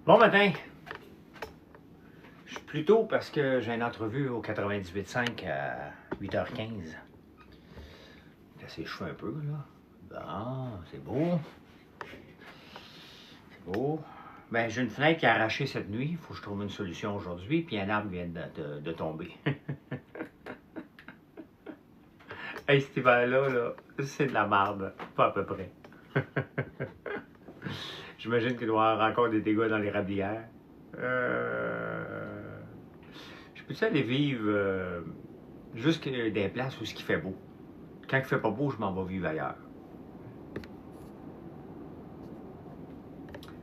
Bon matin! Je suis plus tôt parce que j'ai une entrevue au 98.5 à 8h15. Casse les cheveux un peu, là. Bon, c'est beau. C'est beau. Ben, j'ai une fenêtre qui a arraché cette nuit. Il faut que je trouve une solution aujourd'hui. Puis un arbre vient de tomber. Hey, cet hiver-là, c'est de la marde. Pas à peu près. J'imagine qu'il doit y avoir encore des dégâts dans les rablières. Je peux-tu aller vivre juste des places où ce qui fait beau? Quand il fait pas beau, je m'en vais vivre ailleurs.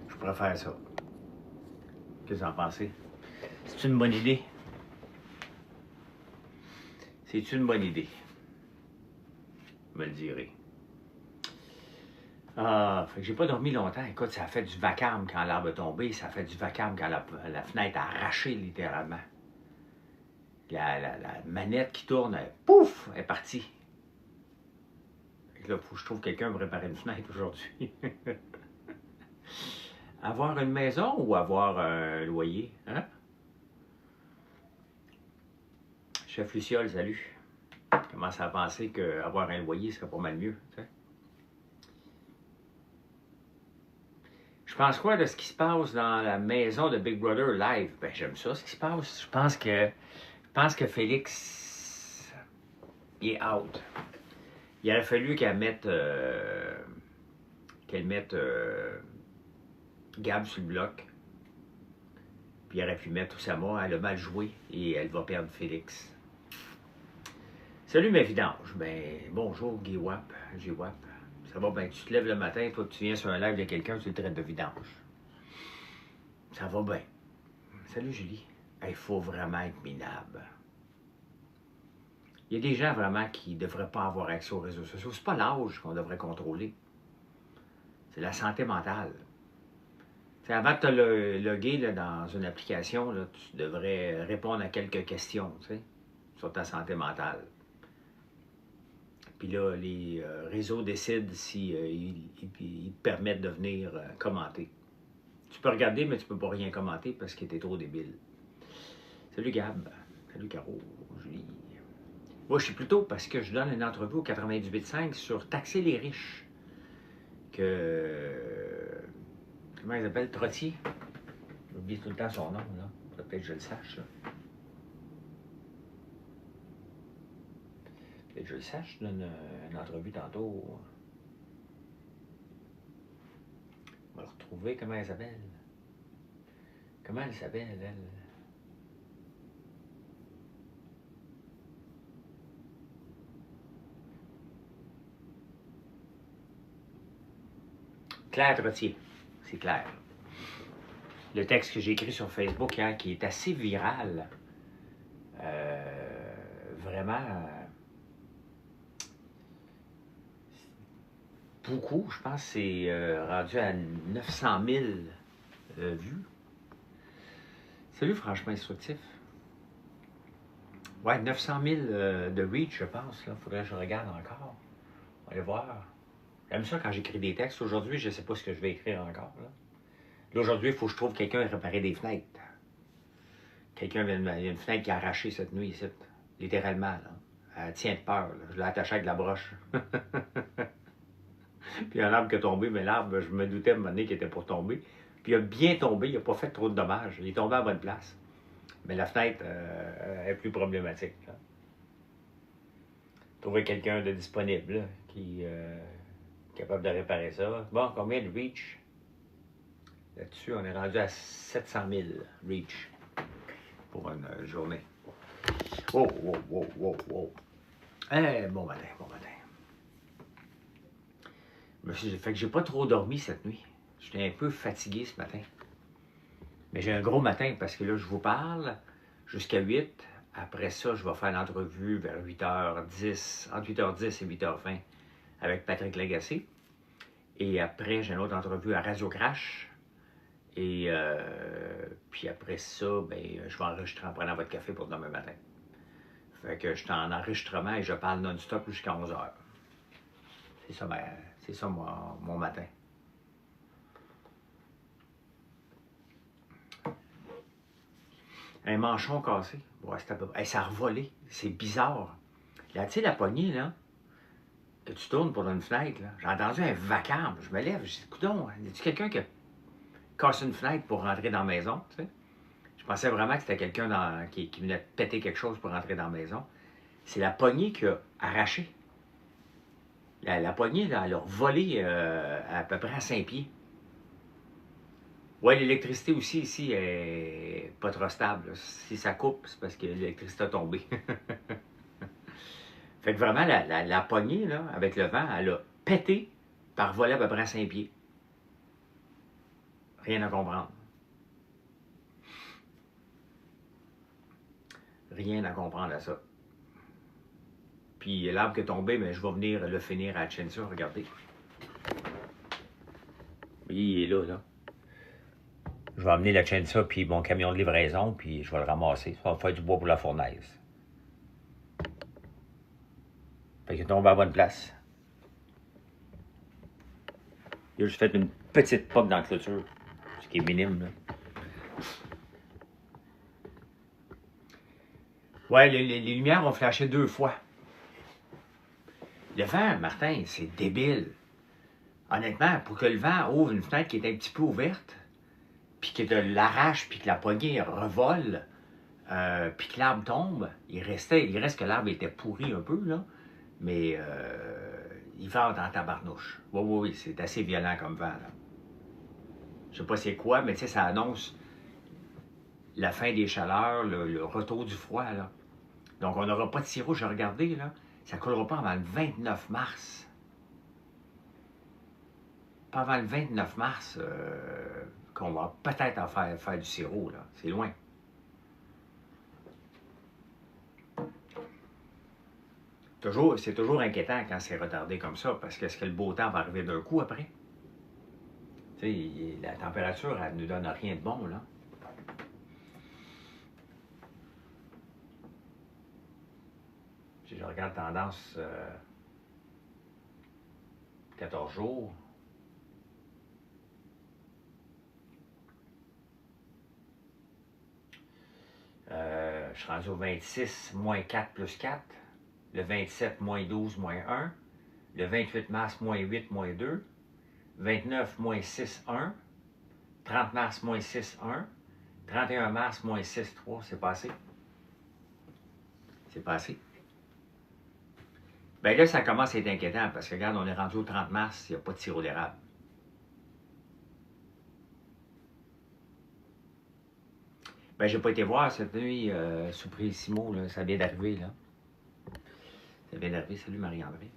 Je pourrais faire ça. Qu'est-ce que vous en pensez? C'est une bonne idée? C'est une bonne idée? Vous me le direz. Ah, fait que j'ai pas dormi longtemps. Écoute, ça a fait du vacarme quand l'arbre est tombé. Ça a fait du vacarme quand la fenêtre a arraché, littéralement. La manette qui tourne, pouf, elle est partie. Fait que là, il faut que je trouve quelqu'un pour réparer une fenêtre aujourd'hui. Avoir une maison ou avoir un loyer, hein? Chef Luciole, salut. Commence à penser qu'avoir un loyer serait pas mal mieux, t'sais. Je pense quoi de ce qui se passe dans la maison de Big Brother live? Ben, j'aime ça, ce qui se passe. Je pense que Félix, il est out. Il aurait fallu qu'elle mette Gab sur le bloc. Puis il aurait pu mettre Oussama. Elle a mal joué et elle va perdre Félix. Salut mes vidanges. Ben, bonjour Guy Wap, G-Wap. Ça va bien, tu te lèves le matin, toi tu viens sur un live de quelqu'un, tu le traites de vidange. Ça va bien. Salut Julie. Il faut vraiment être minable. Il y a des gens vraiment qui ne devraient pas avoir accès aux réseaux sociaux. C'est pas l'âge qu'on devrait contrôler. C'est la santé mentale. T'sais, avant de te loguer là, dans une application, là, tu devrais répondre à quelques questions sur ta santé mentale. Puis là, les réseaux décident si ils te permettent de venir commenter. Tu peux regarder, mais tu peux pas rien commenter parce que t'es trop débile. Salut Gab. Salut Caro. Julie. Moi, je suis plutôt parce que je donne une entrevue au 98.5 sur taxer les riches. Comment il s'appelle? Trottier. J'oublie tout le temps son nom, là. Peut-être que je le sache, là. Peut-être que je le sache, je donne une entrevue tantôt. On va le retrouver. Comment elle s'appelle? Comment elle s'appelle, elle? Claire Trottier. C'est clair. Le texte que j'ai écrit sur Facebook hier, qui est assez viral. Vraiment... beaucoup, je pense que c'est rendu à 900 000 vues. Salut, franchement instructif. Ouais, 900 000 de reach, je pense. Il faudrait que je regarde encore. On va aller voir. J'aime ça quand j'écris des textes. Aujourd'hui, je ne sais pas ce que je vais écrire encore. Là, aujourd'hui, il faut que je trouve quelqu'un à réparer des fenêtres. Il y a une fenêtre qui a arraché cette nuit ici. Littéralement, là. Elle tient de peur. Là. Je l'ai attachée avec la broche. Puis un arbre qui est tombé, mais l'arbre, je me doutais à un moment donné qu'il était pour tomber. Puis il a bien tombé, il n'a pas fait trop de dommages. Il est tombé à la bonne place. Mais la fenêtre est plus problématique. Là. Trouver quelqu'un de disponible là, qui est capable de réparer ça. Bon, combien de reach? Là-dessus, on est rendu à 700 000 reach pour une journée. Oh, wow, wow, wow, wow. Bon matin, bon matin. Fait que j'ai pas trop dormi cette nuit. J'étais un peu fatigué ce matin. Mais j'ai un gros matin parce que là, je vous parle jusqu'à 8. Après ça, je vais faire l'entrevue vers 8h10, entre 8h10 et 8h20 avec Patrick Lagacé. Et après, j'ai une autre entrevue à Radio Crash. Et puis après ça, ben, je vais enregistrer en prenant votre café pour demain matin. Fait que je suis en enregistrement et je parle non-stop jusqu'à 11h. C'est ça mon matin. Un manchon cassé. Ouais, c'est à peu près. Hey, ça a revolé. C'est bizarre. Là, tu sais, la poignée, là, que tu tournes pour une fenêtre, là. J'ai entendu un vacarme. Je me lève. Je dis, coudonc, y a-tu quelqu'un qui a cassé une fenêtre pour rentrer dans la maison, tu sais? Je pensais vraiment que c'était quelqu'un qui venait de péter quelque chose pour rentrer dans la maison. C'est la poignée qui a arraché. La poignée, là, elle a volé à peu près à 5 pieds. Ouais, l'électricité aussi ici est pas trop stable, là. Si ça coupe, c'est parce que l'électricité a tombé. Fait que vraiment, la poignée, là, avec le vent, elle a pété par voler à peu près à 5 pieds. Rien à comprendre. Rien à comprendre à ça. Puis l'arbre qui est tombé, mais je vais venir le finir à Chensa, regardez. Il est là, là. Je vais amener la Chensa, puis mon camion de livraison, puis je vais le ramasser. Ça va faire du bois pour la fournaise. Fait qu'il tombe à la bonne place. Il a juste fait une petite poque dans la clôture, ce qui est minime, là. Ouais, les lumières ont flashé 2 fois. Le vent, Martin, c'est débile. Honnêtement, pour que le vent ouvre une fenêtre qui est un petit peu ouverte, puis que l'arrache, puis que la poignée revole, puis que l'arbre tombe, il reste que l'arbre était pourri un peu, là, mais il vente en tabarnouche. Oui, oui, oui, c'est assez violent comme vent, là. Je sais pas c'est quoi, mais tu sais, ça annonce la fin des chaleurs, le retour du froid, là. Donc, on n'aura pas de sirop, j'ai regardé, là, ça ne coulera pas avant le 29 mars. Pas avant le 29 mars qu'on va peut-être en faire du sirop, là. C'est loin. C'est toujours inquiétant quand c'est retardé comme ça, parce que est-ce que le beau temps va arriver d'un coup après? Tu sais, la température, elle ne nous donne rien de bon, là. Si je regarde tendance 14 jours, je suis rendu au 26, moins 4 plus 4. Le 27, moins 12, moins 1. Le 28 mars, moins 8, moins 2. 29, moins 6, 1. 30 mars, moins 6, 1. 31 mars, moins 6, 3. C'est passé. C'est passé. Bien là, ça commence à être inquiétant parce que, regarde, on est rendu au 30 mars, il n'y a pas de sirop d'érable. Ben, j'ai pas été voir cette nuit sous Prissimo, là. Ça vient d'arriver, là. Ça vient d'arriver. Salut Marie-André.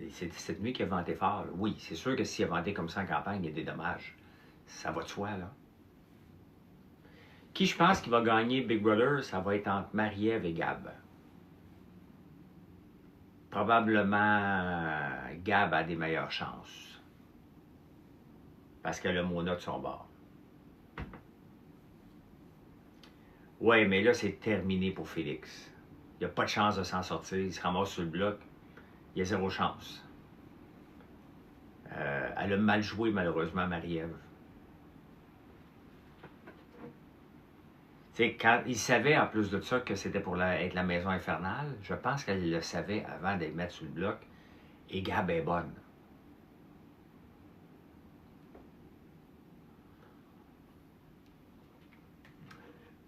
C'est cette nuit qu'il a venté fort, là. Oui, c'est sûr que s'il a venté comme ça en campagne, il y a des dommages. Ça va de soi, là. Qui je pense qui va gagner Big Brother, ça va être entre Marie-Ève et Gab. Probablement, Gab a des meilleures chances. Parce qu'elle a Mona de son bord. Ouais, mais là, c'est terminé pour Félix. Il n'y a pas de chance de s'en sortir. Il se ramasse sur le bloc. Il y a 0 chance. Elle a mal joué, malheureusement, Marie-Ève. Tu sais, quand il savait, en plus de ça, que c'était pour être la maison infernale, je pense qu'elle le savait avant de les mettre sur le bloc. Et Gab est bonne.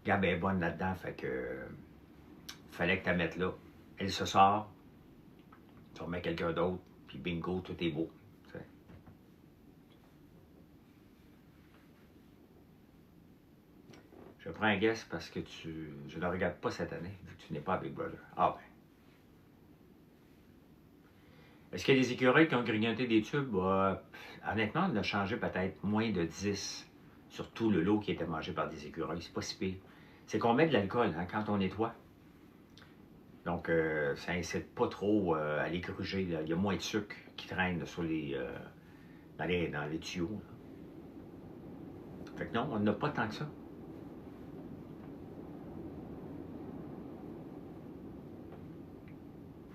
Gab est bonne là-dedans, fait que fallait que tu la mettes là. Elle se sort, tu remets quelqu'un d'autre, puis bingo, tout est beau. T'sais. Je prends un guess parce que je ne regarde pas cette année, vu que tu n'es pas à Big Brother. Ah ben. Est-ce qu'il y a des écureuils qui ont grignoté des tubes? Honnêtement, on a changé peut-être moins de 10 sur tout le lot qui était mangé par des écureuils. C'est pas si pire. C'est qu'on met de l'alcool hein, quand on nettoie. Donc, ça incite pas trop à les gruger. Là. Il y a moins de sucre qui traîne sur dans les tuyaux. Là. Fait que non, on n'a pas tant que ça.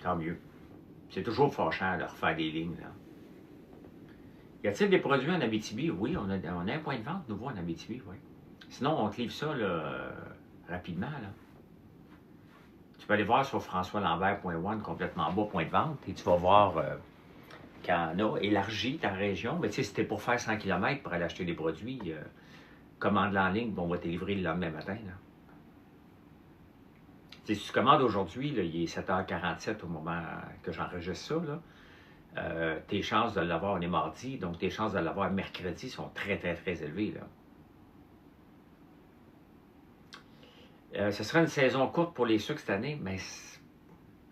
Tant mieux. C'est toujours fâchant de refaire des lignes. Là. Y a-t-il des produits en Abitibi? Oui, on a un point de vente nouveau en Abitibi, oui. Sinon, on te livre ça, là, rapidement, là. Tu peux aller voir sur françoislambert.one, complètement bas, point de vente, et tu vas voir qu'il y en a élargi ta région. Mais tu sais, si c'était pour faire 100 km pour aller acheter des produits, commande-la en ligne, bon, on va te livrer le lendemain matin, là. Si tu commandes aujourd'hui, il est 7h47 au moment que j'enregistre ça, là. Tes chances de l'avoir, on est mardi, donc tes chances de l'avoir mercredi sont très, très, très élevées, là. Ce sera une saison courte pour les sucres cette année, mais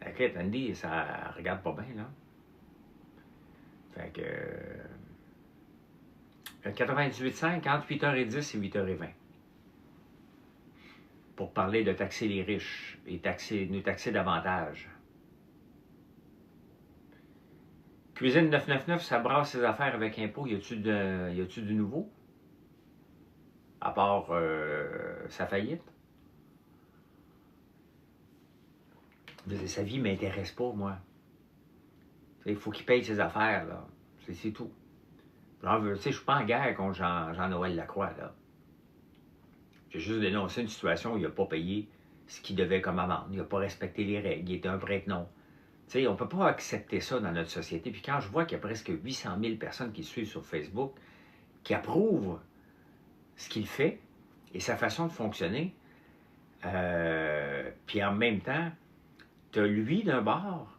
écoute, Andy, ça regarde pas bien, là. Fait que 98,5 entre 8h10 et 8h20. Pour parler de taxer les riches et nous taxer davantage. Cuisine 999, ça brasse ses affaires avec impôts. Y a-tu du nouveau? À part sa faillite? Sa vie ne m'intéresse pas, moi. Il faut qu'il paye ses affaires, là. C'est tout. Je ne suis pas en guerre contre Jean-Noël Lacroix, là. J'ai juste dénoncé une situation où il n'a pas payé ce qu'il devait comme amende. Il n'a pas respecté les règles. Il était un prête-nom. On ne peut pas accepter ça dans notre société. Puis quand je vois qu'il y a presque 800 000 personnes qui le suivent sur Facebook, qui approuvent ce qu'il fait et sa façon de fonctionner, puis en même temps, tu as lui d'un bord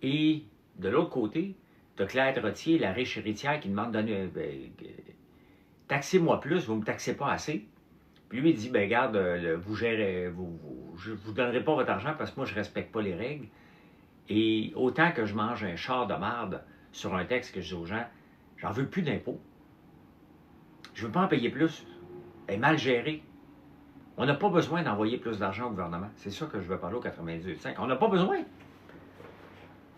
et de l'autre côté, tu as Claire Trottier, la riche héritière, qui demande de taxez-moi plus, vous ne me taxez pas assez. Puis lui, il dit, ben regarde, vous gérez, je ne vous donnerai pas votre argent parce que moi, je ne respecte pas les règles. Et autant que je mange un char de marde sur un texte que je dis aux gens, j'en veux plus d'impôts. Je ne veux pas en payer plus. Elle est mal gérée. On n'a pas besoin d'envoyer plus d'argent au gouvernement. C'est ça que je veux parler au 98.5. On n'a pas besoin.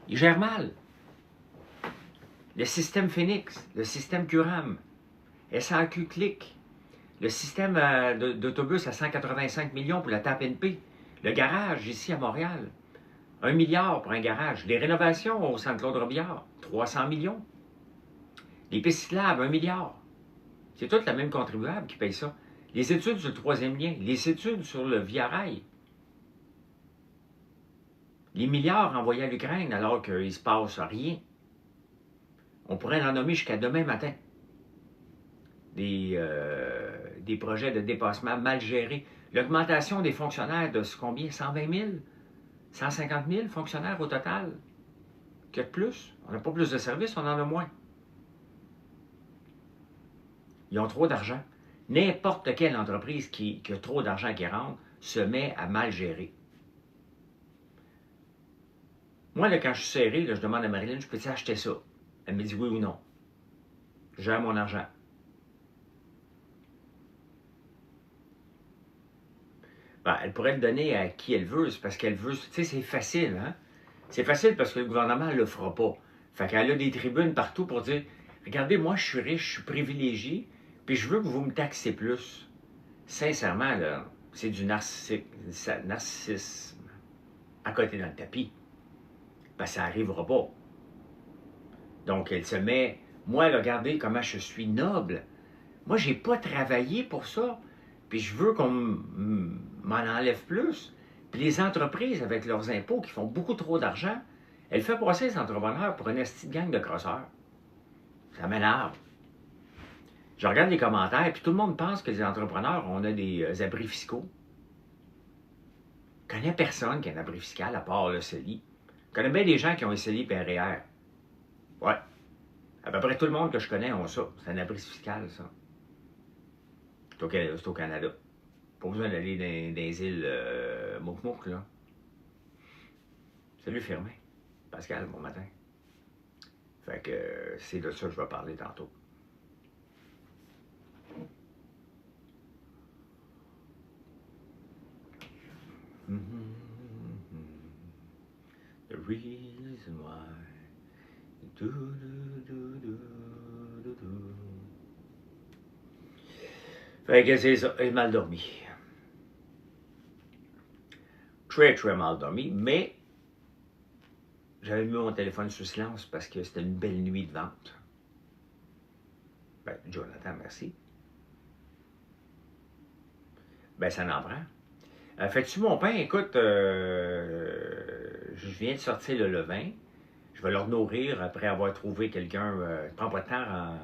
Il gère mal. Le système Phoenix, le système Curam, SAQ Click, le système d'autobus à 185 millions pour la TAP-NP, le garage ici à Montréal, 1 milliard pour un garage, les rénovations au Saint-Claude-Robillard, 300 millions, les pistes cyclables, 1 milliard. C'est toute la même contribuable qui paye ça. Les études sur le troisième lien, les études sur le Via-Rail, les milliards envoyés à l'Ukraine alors qu'il ne se passe rien. On pourrait en nommer jusqu'à demain matin. Des projets de dépassement mal gérés. L'augmentation des fonctionnaires de combien? 120 000? 150 000 fonctionnaires au total? Que de plus? On n'a pas plus de services, on en a moins. Ils ont trop d'argent. N'importe quelle entreprise qui a trop d'argent qui rentre se met à mal gérer. Moi, là, quand je suis serré, là, je demande à Marilyn, je peux-tu acheter ça? Elle me dit oui ou non. Je gère mon argent. Ben, elle pourrait le donner à qui elle veut, c'est parce qu'elle veut. Tu sais, c'est facile, hein? C'est facile parce que le gouvernement ne le fera pas. Fait qu'elle a des tribunes partout pour dire regardez, moi, je suis riche, je suis privilégié, puis je veux que vous me taxez plus. Sincèrement, là, c'est du narcissisme à côté dans le tapis. Ben, ça n'arrivera pas. Donc, elle se met, moi, là, regardez comment je suis noble. Moi, j'ai pas travaillé pour ça. Puis je veux qu'on m'en enlève plus. Puis les entreprises, avec leurs impôts, qui font beaucoup trop d'argent, elles font passer les entrepreneurs pour une petite gang de crosseurs. Ça m'énerve. Je regarde les commentaires, puis tout le monde pense que les entrepreneurs, on a des abris fiscaux. Je connais personne qui a un abri fiscal à part le CELI. Je connais bien des gens qui ont un CELI et un REER. Ouais. À peu près tout le monde que je connais ont ça. C'est un abri fiscal, ça. C'est au Canada. Pas besoin d'aller dans les îles Mouk-Mouk, là. Salut Firmin. Pascal, bon matin. Fait que c'est de ça que je vais parler tantôt. The reason why. Fait que c'est ça, j'ai mal dormi. Très, très mal dormi, mais j'avais mis mon téléphone sous silence parce que c'était une belle nuit de vente. Ben, Jonathan, merci. Ben, ça n'en prend. Fais-tu mon pain? Écoute, je viens de sortir le levain. Je vais leur nourrir après avoir trouvé quelqu'un. Prends pas de temps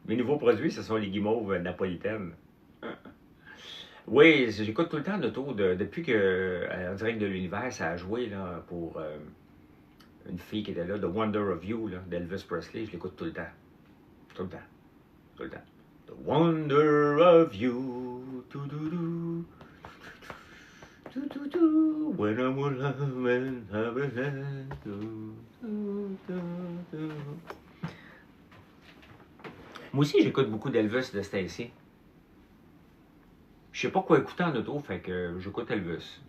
Mes nouveaux produits, ce sont les guimauves napolitaines. Oui, j'écoute tout le temps de tour depuis que en direct de l'univers, ça a joué là, pour une fille qui était là, The Wonder of You, d'Elvis Presley. Je l'écoute tout le temps. Tout le temps. Tout le temps. The Wonder of You. When I was loving, moi aussi, j'écoute beaucoup d'Elvis de Stacy. Je sais pas quoi écouter en auto, fait que j'écoute Elvis.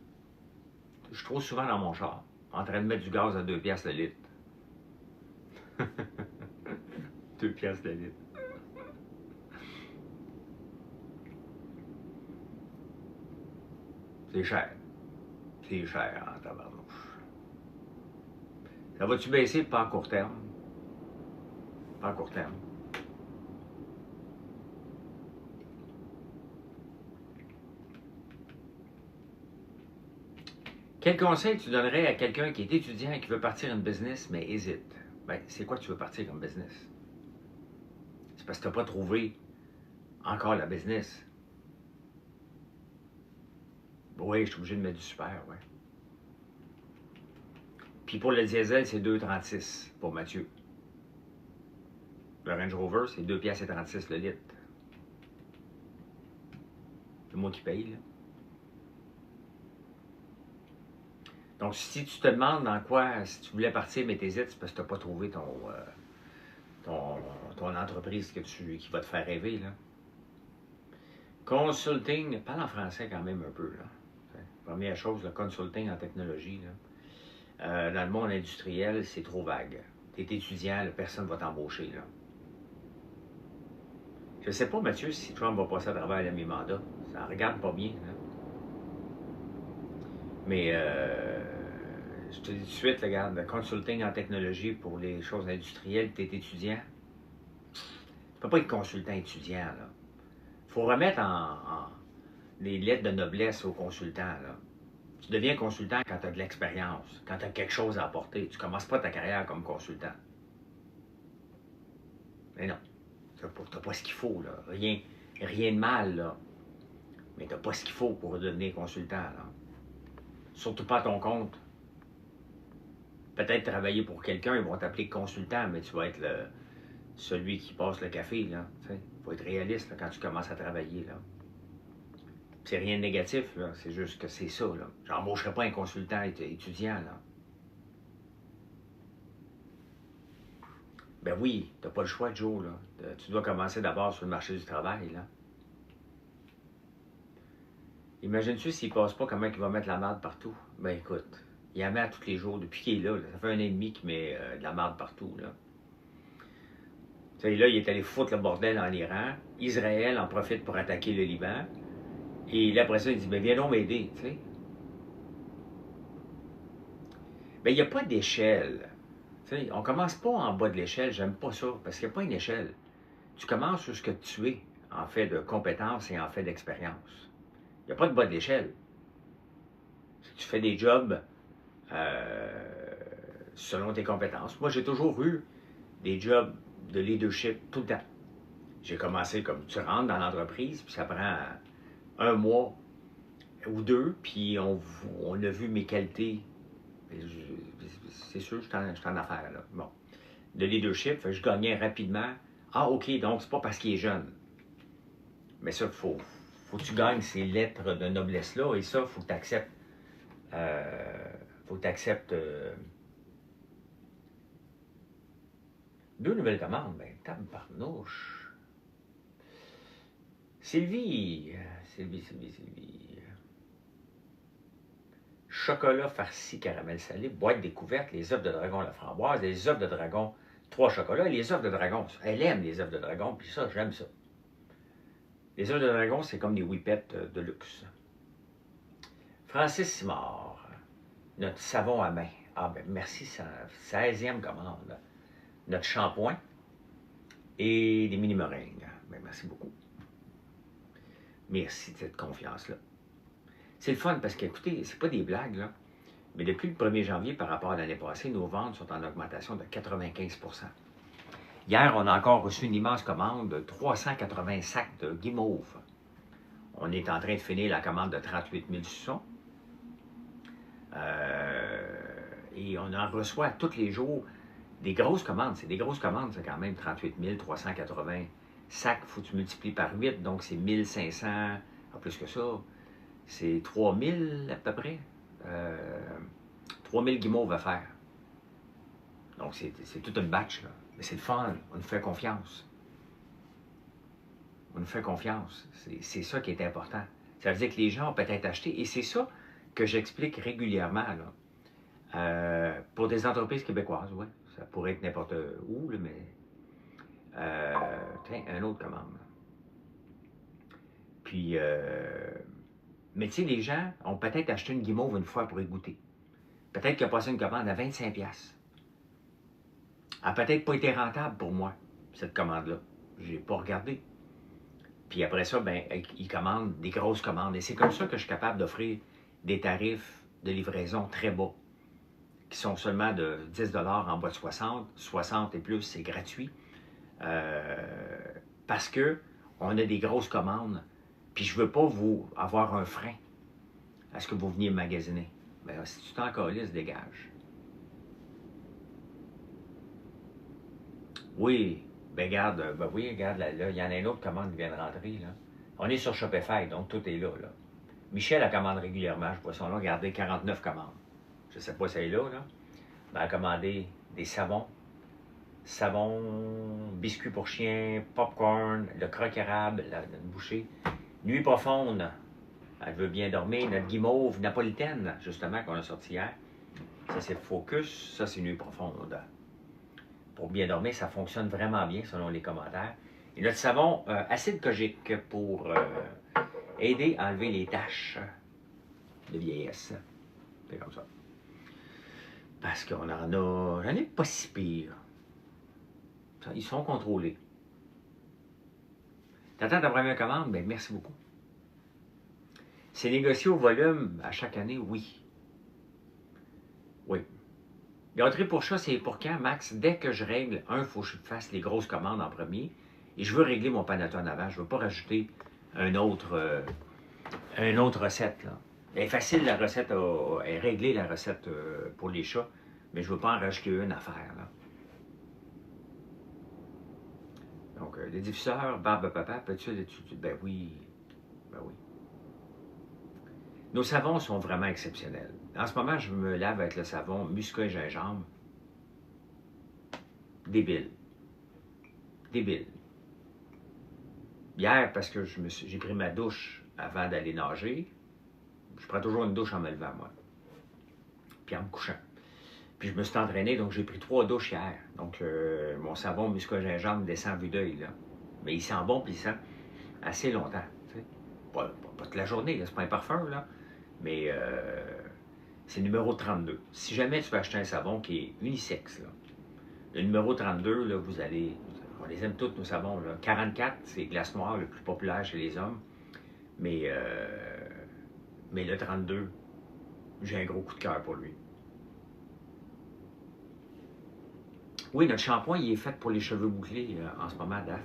Je suis trop souvent dans mon char, en train de mettre du gaz à 2 piastres le litre. 2 piastres le litre. C'est cher. C'est cher en tabarnouche. Ça va-tu baisser? Pas à court terme. Pas à court terme. Quel conseil tu donnerais à quelqu'un qui est étudiant et qui veut partir une business, mais hésite? Ben, c'est quoi que tu veux partir comme business? C'est parce que tu n'as pas trouvé encore la business. Oui, je suis obligé de mettre du super, oui. Puis pour le diesel, c'est 2,36 pour Mathieu. Le Range Rover, c'est 2,36 le litre. C'est moi qui paye, là. Donc, si tu te demandes dans quoi, si tu voulais partir, mais t'hésites, c'est parce que tu n'as pas trouvé ton entreprise qui va te faire rêver, là. Consulting, parle en français quand même un peu, là. Première chose, le consulting en technologie, là. Dans le monde industriel, c'est trop vague. Tu es étudiant, là, personne ne va t'embaucher, là. Je ne sais pas, Mathieu, si Trump va passer à travers le mi-mandat. Ça ne regarde pas bien, là. Mais je te dis tout de suite, regarde, le consulting en technologie pour les choses industrielles, tu es étudiant. Tu ne peux pas être consultant étudiant, là. Il faut remettre les lettres de noblesse aux consultants, là. Tu deviens consultant quand tu as de l'expérience, quand tu as quelque chose à apporter. Tu ne commences pas ta carrière comme consultant. Mais non, tu n'as pas ce qu'il faut, là. Rien de mal, là. Mais tu n'as pas ce qu'il faut pour devenir consultant, là. Surtout pas à ton compte. Peut-être travailler pour quelqu'un, ils vont t'appeler consultant, mais tu vas être celui qui passe le café, là. Il faut être réaliste là, quand tu commences à travailler, là. C'est rien de négatif, là. C'est juste que c'est ça, là. J'embaucherai pas un consultant étudiant, là. Ben oui, t'as pas le choix, Joe, là. Tu dois commencer d'abord sur le marché du travail, là. Imagine-tu s'il passe pas, comment il va mettre la merde partout? Ben écoute, il en met à tous les jours, depuis qu'il est là, là. Ça fait 1 an et demi qu'il met de la merde partout, là. Tu sais, là, il est allé foutre le bordel en Iran. Israël en profite pour attaquer le Liban. Et là, après ça, il dit, ben viens donc m'aider, tu sais. Ben, il n'y a pas d'échelle. Tu sais, on commence pas en bas de l'échelle, j'aime pas ça, parce qu'il n'y a pas une échelle. Tu commences sur ce que tu es, en fait de compétences et en fait d'expérience. Il n'y a pas de bas de l'échelle. Si tu fais des jobs selon tes compétences. Moi, j'ai toujours eu des jobs de leadership tout le temps. J'ai commencé comme tu rentres dans l'entreprise, puis ça prend 1 mois ou 2, puis on a vu mes qualités. C'est sûr, je suis en affaires, là. Bon. De leadership, je gagnais rapidement. Ah, OK, donc c'est pas parce qu'il est jeune. Mais ça, faut que tu gagnes ces lettres de noblesse-là, et ça, faut que tu acceptes. Faut que tu acceptes 2 nouvelles commandes. Ben, tabarnouche. Sylvie. Chocolat farci caramel salé, boîte découverte, les œufs de dragon à la framboise, les œufs de dragon 3 chocolats, et les œufs de dragon. Elle aime les œufs de dragon, puis ça, j'aime ça. Les œufs de dragon, c'est comme des whippets de luxe. Francis Simard, notre savon à main. Ah ben merci, 16e commande. Notre shampoing et des mini-meringues. Ben, merci beaucoup. Merci de cette confiance-là. C'est le fun parce qu'écoutez, c'est pas des blagues, là. Mais depuis le 1er janvier par rapport à l'année passée, nos ventes sont en augmentation de 95 %. Hier, on a encore reçu une immense commande de 380 sacs de guimauve. On est en train de finir la commande de 38 000 suçons. Et on en reçoit tous les jours des grosses commandes. C'est des grosses commandes, c'est quand même 38 380 sacs. Il faut que tu multiplies par 8, donc c'est 1500, en plus que ça. C'est 3000 à peu près. 3000 guimauves à faire. Donc c'est toute une batch, là. Mais c'est le fun, on nous fait confiance. On nous fait confiance. C'est ça qui est important. Ça veut dire que les gens ont peut-être acheté, et c'est ça que j'explique régulièrement, là. Pour des entreprises québécoises, oui. Ça pourrait être n'importe où, là, mais... tiens, un autre commande. Puis, mais tu sais, les gens ont peut-être acheté une guimauve une fois pour y goûter. Peut-être qu'il a passé une commande à 25$. Elle n'a peut-être pas été rentable pour moi, cette commande-là. Je n'ai pas regardé. Puis après ça, ben, ils commandent des grosses commandes. Et c'est comme ça que je suis capable d'offrir des tarifs de livraison très bas, qui sont seulement de 10$ en bas de 60. 60 et plus, c'est gratuit. Parce que on a des grosses commandes. Puis je ne veux pas vous avoir un frein à ce que vous veniez magasiner. Bien, si tu t'en calisses, dégage. Oui, ben regarde, là, il y en a une autre commande qui vient de rentrer, là. On est sur Shopify, donc tout est là, là. Michel, elle commande régulièrement, je vois son là, regardez, 49 commandes. Je ne sais pas si elle est là, là. Ben, elle a commandé des savons, biscuits pour chiens, popcorn, le croque-érable, notre bouchée. Nuit profonde, elle veut bien dormir. Notre guimauve napolitaine, justement, qu'on a sorti hier. Ça, c'est Focus. Ça, c'est Nuit profonde. Pour bien dormir, ça fonctionne vraiment bien, selon les commentaires. Et notre savon acide kojique pour aider à enlever les taches de vieillesse. C'est comme ça. Parce qu'on en a... J'en ai pas si pire. Ils sont contrôlés. T'attends ta première commande? Bien, merci beaucoup. C'est négocié au volume à chaque année? Oui. Oui. Gâterie pour chat, c'est pour quand, Max? Dès que je règle, il faut que je fasse les grosses commandes en premier. Et je veux régler mon panettone avant. Je ne veux pas rajouter une autre recette, là. Elle est facile, la recette, elle est réglée, la recette pour les chats. Mais je ne veux pas en rajouter une à faire, là. Donc, les diffuseurs, Barbe Papa, peux-tu l'étudier? Ben oui. Ben oui. Nos savons sont vraiment exceptionnels. En ce moment, je me lave avec le savon muscat et gingembre. Débile. Débile. Hier, parce que j'ai pris ma douche avant d'aller nager, je prends toujours une douche en me levant, moi. Puis en me couchant. Puis je me suis entraîné, donc j'ai pris 3 douches hier. Donc mon savon muscat gingembre descend à vue d'œil, là. Mais il sent bon, puis il sent assez longtemps. Pas toute la journée, c'est pas un parfum, là. Mais c'est le numéro 32. Si jamais tu veux acheter un savon qui est unisexe, là, le numéro 32, là, on les aime tous, nos savons, là. 44, c'est glace noire, le plus populaire chez les hommes. Mais le 32, j'ai un gros coup de cœur pour lui. Oui, notre shampoing, il est fait pour les cheveux bouclés en ce moment, Daph.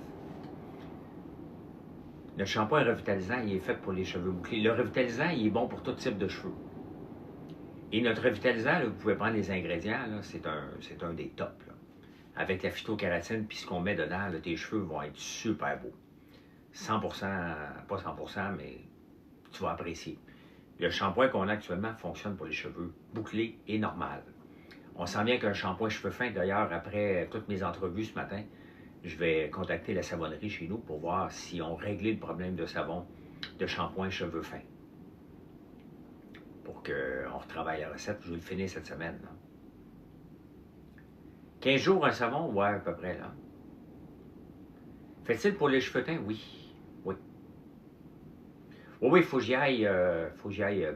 Notre shampoing revitalisant, il est fait pour les cheveux bouclés. Le revitalisant, il est bon pour tout type de cheveux. Et notre revitalisant, là, vous pouvez prendre les ingrédients, c'est un des tops. Là. Avec la phytokératine, puis ce qu'on met dedans, là, tes cheveux vont être super beaux. 100%, pas 100%, mais tu vas apprécier. Le shampoing qu'on a actuellement fonctionne pour les cheveux bouclés et normales. On sent bien qu'un shampoing cheveux fins, d'ailleurs, après toutes mes entrevues ce matin, je vais contacter la savonnerie chez nous pour voir si on réglé le problème de savon, de shampoing cheveux fins. Pour qu'on retravaille la recette, je vais le finir cette semaine. Là. 15 jours un savon? Ouais, à peu près, là. Fait-il pour les cheveux teints? Oui. Oui. Oui, il faut que j'y aille,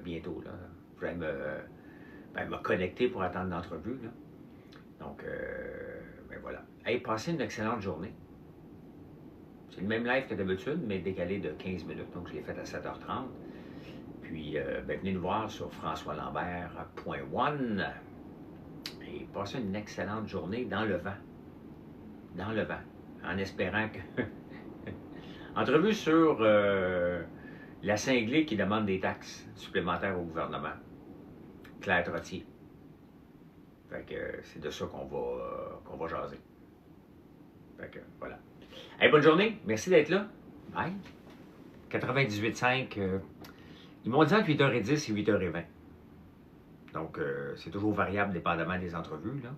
bientôt, là. Je vais me connecter pour attendre l'entrevue, là. Donc, ben voilà. Hey, passez une excellente journée. C'est le même live que d'habitude, mais décalé de 15 minutes. Donc, je l'ai fait à 7h30. Puis, venez nous voir sur françoislambert.one. Et passez une excellente journée dans le vent. Dans le vent. En espérant que... Entrevue sur la cinglée qui demande des taxes supplémentaires au gouvernement. Claire Trottier. Fait que c'est de ça qu'on va jaser. Fait que voilà. Hey, bonne journée. Merci d'être là. Bye. 98.5. Ils m'ont dit entre 8h10 et 8h20. Donc, c'est toujours variable dépendamment des entrevues, là.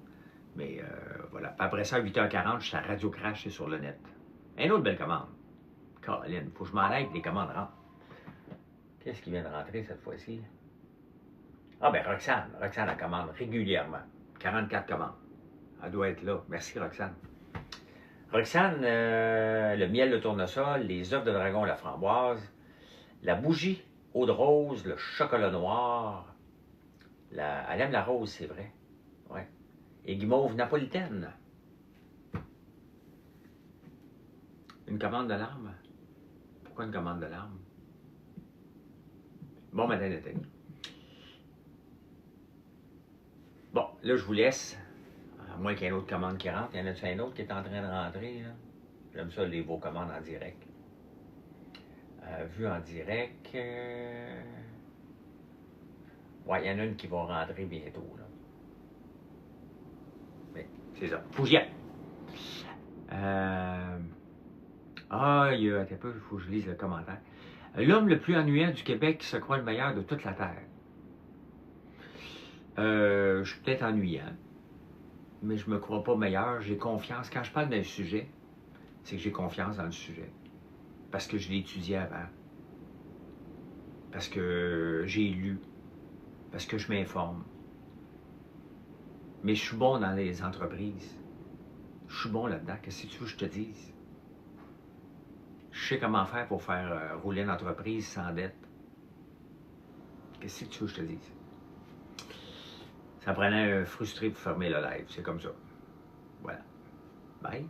Mais voilà. Puis après ça, à 8h40, je suis à Radio Crash et sur le net. Une autre belle commande. Caroline, faut que je m'en aille, les commandes rentrent. Qu'est-ce qui vient de rentrer cette fois-ci? Ah ben Roxane. Roxane, elle commande régulièrement. 44 commandes. Elle doit être là. Merci, Roxane. Roxane, le miel de tournesol, les œufs de dragon à la framboise, la bougie eau de rose, le chocolat noir. Elle aime la rose, c'est vrai. Ouais. Et guimauve napolitaine. Une commande de larmes? Pourquoi une commande de larmes? Bon matin, Nathalie. Bon, là, je vous laisse. À moins qu'il y ait une autre commande qui rentre. Il y en a-tu un autre qui est en train de rentrer? J'aime ça, vos commandes en direct. Vu en direct. Ouais, il y en a une qui va rentrer bientôt. Là. Mais c'est ça. Faut que j'y aille. Il y a un peu, il faut que je lise le commentaire. L'homme le plus ennuyant du Québec qui se croit le meilleur de toute la Terre. Je suis peut-être ennuyant, mais je me crois pas meilleur. J'ai confiance. Quand je parle d'un sujet, c'est que j'ai confiance dans le sujet. Parce que je l'ai étudié avant. Parce que j'ai lu. Parce que je m'informe. Mais je suis bon dans les entreprises. Je suis bon là-dedans. Qu'est-ce que tu veux que je te dise? Je sais comment faire pour faire rouler une entreprise sans dette. Qu'est-ce que tu veux que je te dise? Ça prenait un frustré pour fermer le live. C'est comme ça. Voilà. Bye.